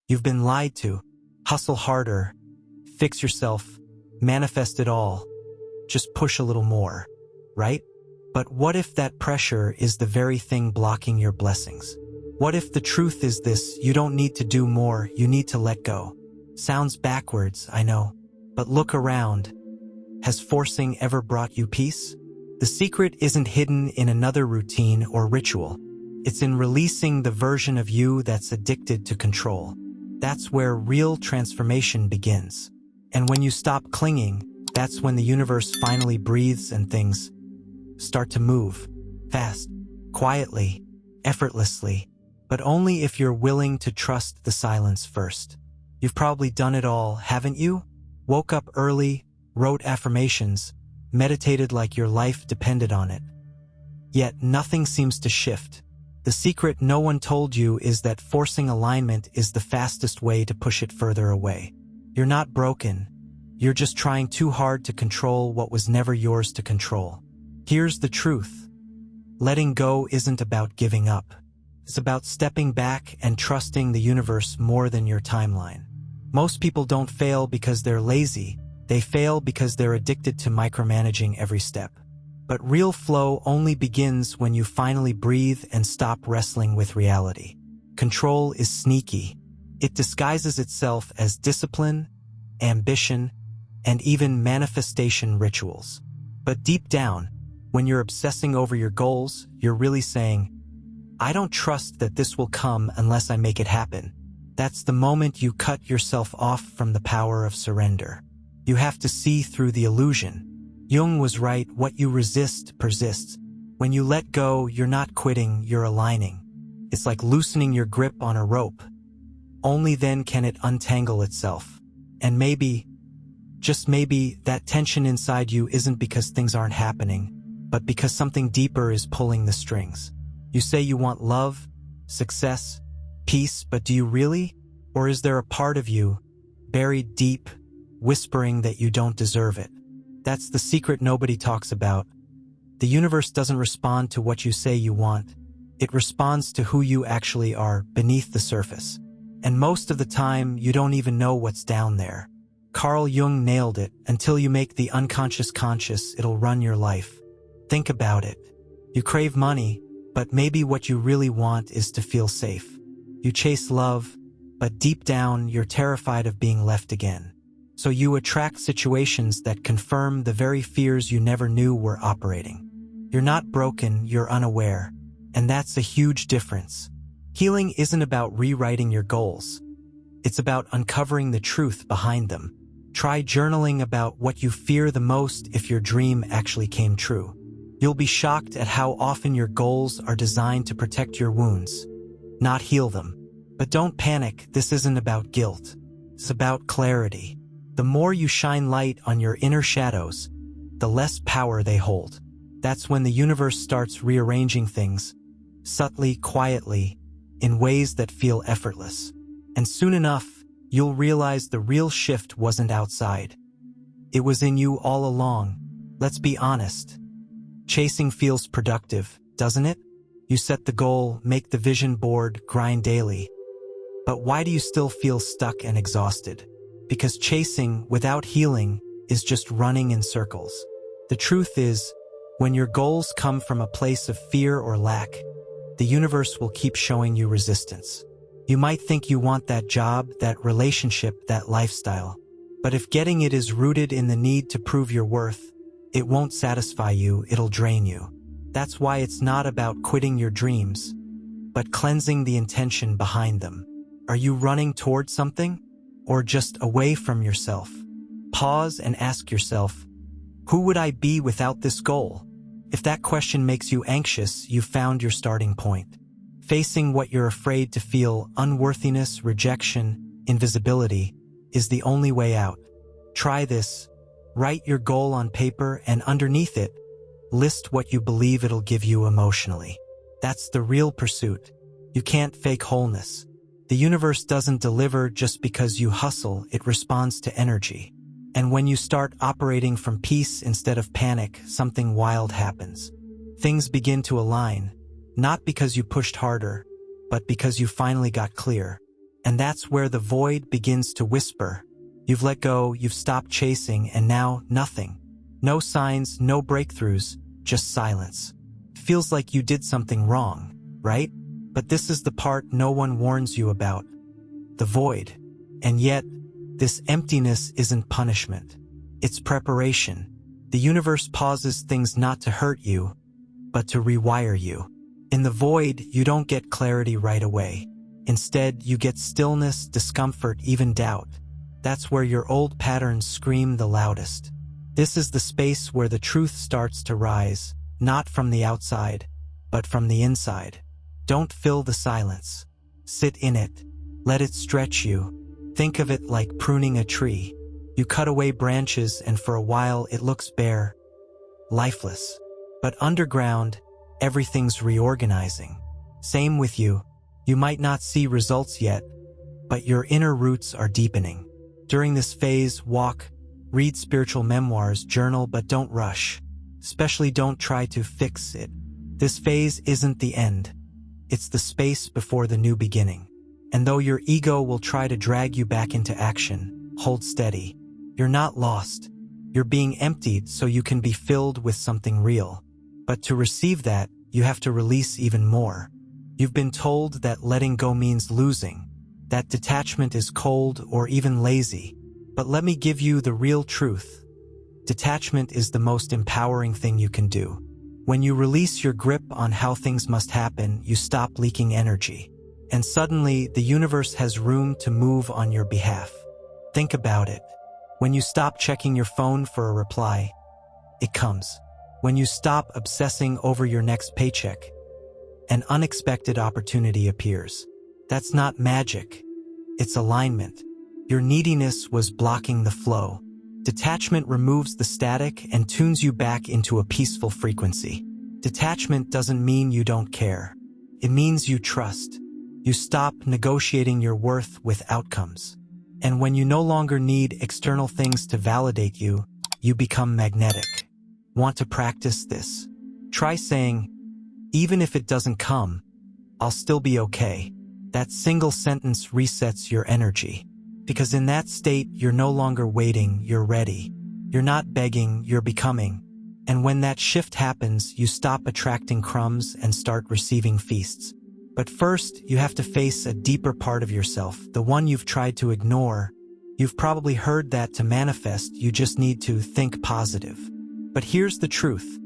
You've been lied to. Hustle harder. Fix yourself. Manifest it all. Just push a little more, right? But what if that pressure is the very thing blocking your blessings? What if the truth is this: you don't need to do more, you need to let go? Sounds backwards, I know. But look around. Has forcing ever brought you peace? The secret isn't hidden in another routine or ritual. It's in releasing the version of you that's addicted to control. That's where real transformation begins. And when you stop clinging, that's when the universe finally breathes and things start to move. Fast, quietly, effortlessly, but only if you're willing to trust the silence first. You've probably done it all, haven't you? Woke up early, wrote affirmations, meditated like your life depended on it. Yet nothing seems to shift. The secret no one told you is that forcing alignment is the fastest way to push it further away. You're not broken. You're just trying too hard to control what was never yours to control. Here's the truth. Letting go isn't about giving up. It's about stepping back and trusting the universe more than your timeline. Most people don't fail because they're lazy. They fail because they're addicted to micromanaging every step. But real flow only begins when you finally breathe and stop wrestling with reality. Control is sneaky. It disguises itself as discipline, ambition, and even manifestation rituals. But deep down, when you're obsessing over your goals, you're really saying, I don't trust that this will come unless I make it happen. That's the moment you cut yourself off from the power of surrender. You have to see through the illusion. Jung was right, what you resist persists. When you let go, you're not quitting, you're aligning. It's like loosening your grip on a rope. Only then can it untangle itself. And maybe, just maybe, that tension inside you isn't because things aren't happening, but because something deeper is pulling the strings. You say you want love, success, peace, but do you really? Or is there a part of you, buried deep, whispering that you don't deserve it? That's the secret nobody talks about. The universe doesn't respond to what you say you want. It responds to who you actually are beneath the surface. And most of the time, you don't even know what's down there. Carl Jung nailed it. Until you make the unconscious conscious, it'll run your life. Think about it. You crave money, but maybe what you really want is to feel safe. You chase love, but deep down, you're terrified of being left again. So you attract situations that confirm the very fears you never knew were operating. You're not broken, you're unaware. And that's a huge difference. Healing isn't about rewriting your goals. It's about uncovering the truth behind them. Try journaling about what you fear the most if your dream actually came true. You'll be shocked at how often your goals are designed to protect your wounds, not heal them. But don't panic, this isn't about guilt. It's about clarity. The more you shine light on your inner shadows, the less power they hold. That's when the universe starts rearranging things, subtly, quietly, in ways that feel effortless. And soon enough, you'll realize the real shift wasn't outside. It was in you all along. Let's be honest. Chasing feels productive, doesn't it? You set the goal, make the vision board, grind daily. But why do you still feel stuck and exhausted? Because chasing without healing is just running in circles. The truth is, when your goals come from a place of fear or lack, the universe will keep showing you resistance. You might think you want that job, that relationship, that lifestyle. But if getting it is rooted in the need to prove your worth, it won't satisfy you, it'll drain you. That's why it's not about quitting your dreams, but cleansing the intention behind them. Are you running toward something? Or just away from yourself? Pause and ask yourself, who would I be without this goal? If that question makes you anxious, you've found your starting point. Facing what you're afraid to feel, unworthiness, rejection, invisibility, is the only way out. Try this. Write your goal on paper and underneath it, list what you believe it'll give you emotionally. That's the real pursuit. You can't fake wholeness. The universe doesn't deliver just because you hustle, it responds to energy. And when you start operating from peace instead of panic, something wild happens. Things begin to align, not because you pushed harder, but because you finally got clear. And that's where the void begins to whisper. You've let go, you've stopped chasing, and now nothing. No signs, no breakthroughs, just silence. It feels like you did something wrong, right? But this is the part no one warns you about. The void. And yet, this emptiness isn't punishment. It's preparation. The universe pauses things not to hurt you, but to rewire you. In the void, you don't get clarity right away. Instead, you get stillness, discomfort, even doubt. That's where your old patterns scream the loudest. This is the space where the truth starts to rise, not from the outside, but from the inside. Don't fill the silence. Sit in it. Let it stretch you. Think of it like pruning a tree. You cut away branches and for a while it looks bare, lifeless. But underground, everything's reorganizing. Same with you. You might not see results yet, but your inner roots are deepening. During this phase, walk, read spiritual memoirs, journal, but don't rush. Especially don't try to fix it. This phase isn't the end. It's the space before the new beginning. And though your ego will try to drag you back into action, hold steady. You're not lost. You're being emptied so you can be filled with something real. But to receive that, you have to release even more. You've been told that letting go means losing, that detachment is cold or even lazy. But let me give you the real truth. Detachment is the most empowering thing you can do. When you release your grip on how things must happen, you stop leaking energy. And suddenly, the universe has room to move on your behalf. Think about it. When you stop checking your phone for a reply, it comes. When you stop obsessing over your next paycheck, an unexpected opportunity appears. That's not magic. It's alignment. Your neediness was blocking the flow. Detachment removes the static and tunes you back into a peaceful frequency. Detachment doesn't mean you don't care. It means you trust. You stop negotiating your worth with outcomes. And when you no longer need external things to validate you, you become magnetic. Want to practice this? Try saying, even if it doesn't come, I'll still be okay. That single sentence resets your energy. Because in that state, you're no longer waiting, you're ready. You're not begging, you're becoming. And when that shift happens, you stop attracting crumbs and start receiving feasts. But first, you have to face a deeper part of yourself, the one you've tried to ignore. You've probably heard that to manifest, you just need to think positive. But here's the truth.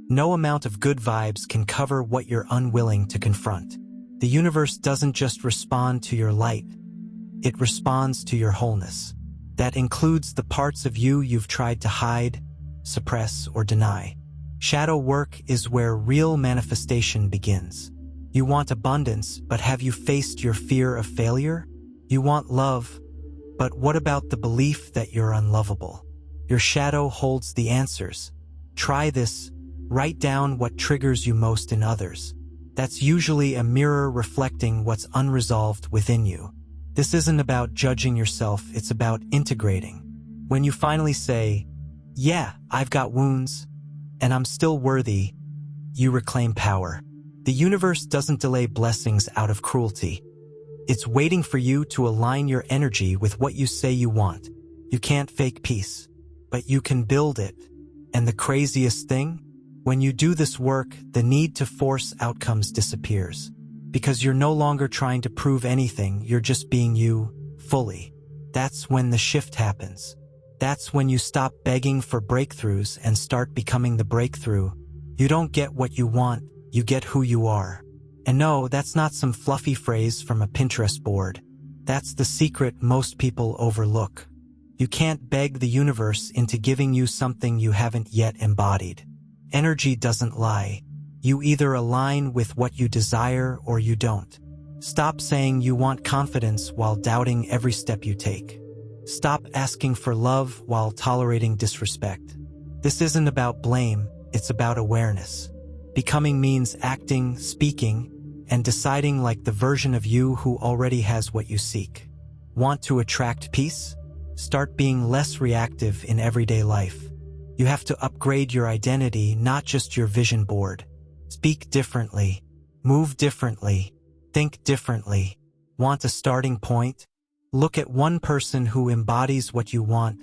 No amount of good vibes can cover what you're unwilling to confront. The universe doesn't just respond to your light. It responds to your wholeness. That includes the parts of you you've tried to hide, suppress, or deny. Shadow work is where real manifestation begins. You want abundance, but have you faced your fear of failure? You want love, but what about the belief that you're unlovable? Your shadow holds the answers. Try this. Write down what triggers you most in others. That's usually a mirror reflecting what's unresolved within you. This isn't about judging yourself, it's about integrating. When you finally say, yeah, I've got wounds, and I'm still worthy, you reclaim power. The universe doesn't delay blessings out of cruelty. It's waiting for you to align your energy with what you say you want. You can't fake peace, but you can build it. And the craziest thing? When you do this work, the need to force outcomes disappears. Because you're no longer trying to prove anything, you're just being you, fully. That's when the shift happens. That's when you stop begging for breakthroughs and start becoming the breakthrough. You don't get what you want, you get who you are. And no, that's not some fluffy phrase from a Pinterest board. That's the secret most people overlook. You can't beg the universe into giving you something you haven't yet embodied. Energy doesn't lie. You either align with what you desire or you don't. Stop saying you want confidence while doubting every step you take. Stop asking for love while tolerating disrespect. This isn't about blame, it's about awareness. Becoming means acting, speaking, and deciding like the version of you who already has what you seek. Want to attract peace? Start being less reactive in everyday life. You have to upgrade your identity, not just your vision board. Speak differently, move differently, think differently. Want a starting point? Look at one person who embodies what you want.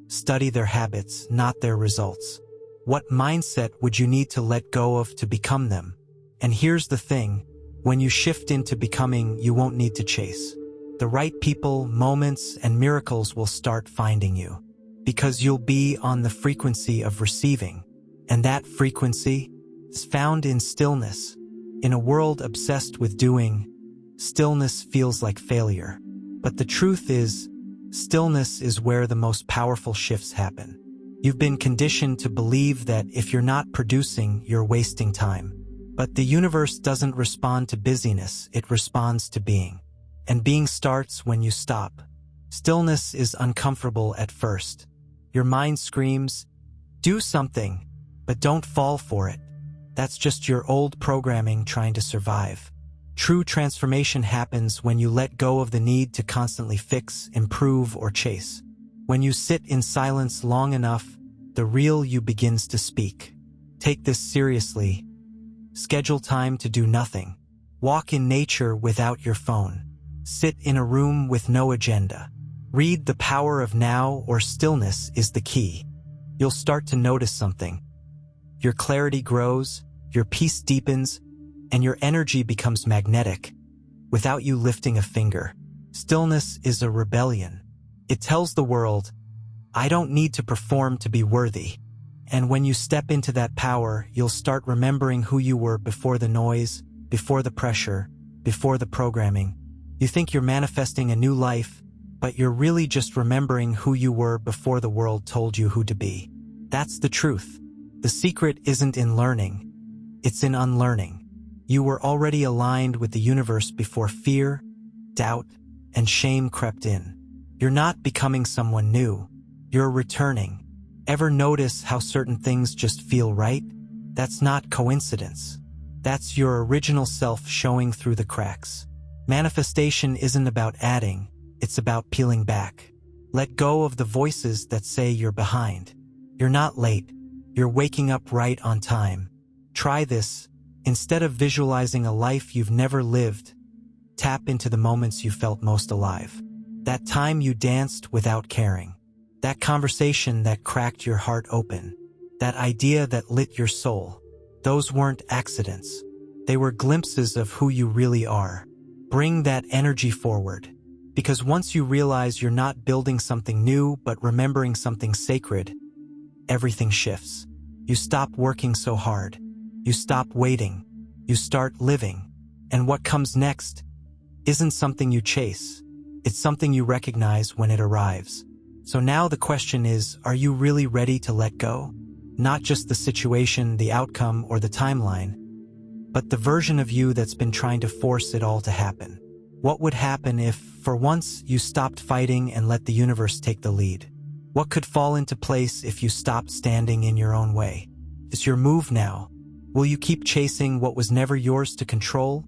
Study their habits, not their results. What mindset would you need to let go of to become them? And here's the thing, when you shift into becoming, you won't need to chase. The right people, moments, and miracles will start finding you. Because you'll be on the frequency of receiving. And that frequency is found in stillness. In a world obsessed with doing, stillness feels like failure. But the truth is, stillness is where the most powerful shifts happen. You've been conditioned to believe that if you're not producing, you're wasting time. But the universe doesn't respond to busyness, it responds to being. And being starts when you stop. Stillness is uncomfortable at first. Your mind screams, do something, but don't fall for it. That's just your old programming trying to survive. True transformation happens when you let go of the need to constantly fix, improve, or chase. When you sit in silence long enough, the real you begins to speak. Take this seriously. Schedule time to do nothing. Walk in nature without your phone. Sit in a room with no agenda. Read The Power of Now or Stillness is the key. You'll start to notice something. Your clarity grows, your peace deepens, and your energy becomes magnetic, without you lifting a finger. Stillness is a rebellion. It tells the world, I don't need to perform to be worthy. And when you step into that power, you'll start remembering who you were before the noise, before the pressure, before the programming. You think you're manifesting a new life, but you're really just remembering who you were before the world told you who to be. That's the truth. The secret isn't in learning, it's in unlearning. You were already aligned with the universe before fear, doubt, and shame crept in. You're not becoming someone new, you're returning. Ever notice how certain things just feel right? That's not coincidence. That's your original self showing through the cracks. Manifestation isn't about adding, it's about peeling back. Let go of the voices that say you're behind. You're not late, you're waking up right on time. Try this. Instead of visualizing a life you've never lived, tap into the moments you felt most alive. That time you danced without caring. That conversation that cracked your heart open. That idea that lit your soul. Those weren't accidents. They were glimpses of who you really are. Bring that energy forward. Because once you realize you're not building something new but remembering something sacred, everything shifts. You stop working so hard. You stop waiting. You start living. And what comes next isn't something you chase. It's something you recognize when it arrives. So now the question is, are you really ready to let go? Not just the situation, the outcome, or the timeline, but the version of you that's been trying to force it all to happen. What would happen if, for once, you stopped fighting and let the universe take the lead? What could fall into place if you stopped standing in your own way? It's your move now. Will you keep chasing what was never yours to control?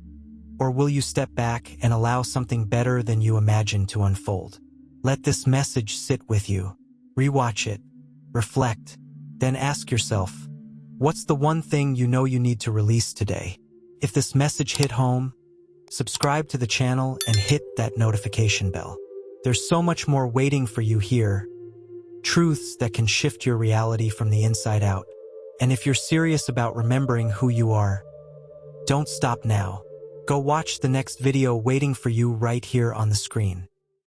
Or will you step back and allow something better than you imagined to unfold? Let this message sit with you. Rewatch it. Reflect. Then ask yourself, what's the one thing you know you need to release today? If this message hit home, subscribe to the channel and hit that notification bell. There's so much more waiting for you here. Truths that can shift your reality from the inside out. And if you're serious about remembering who you are, don't stop now. Go watch the next video waiting for you right here on the screen.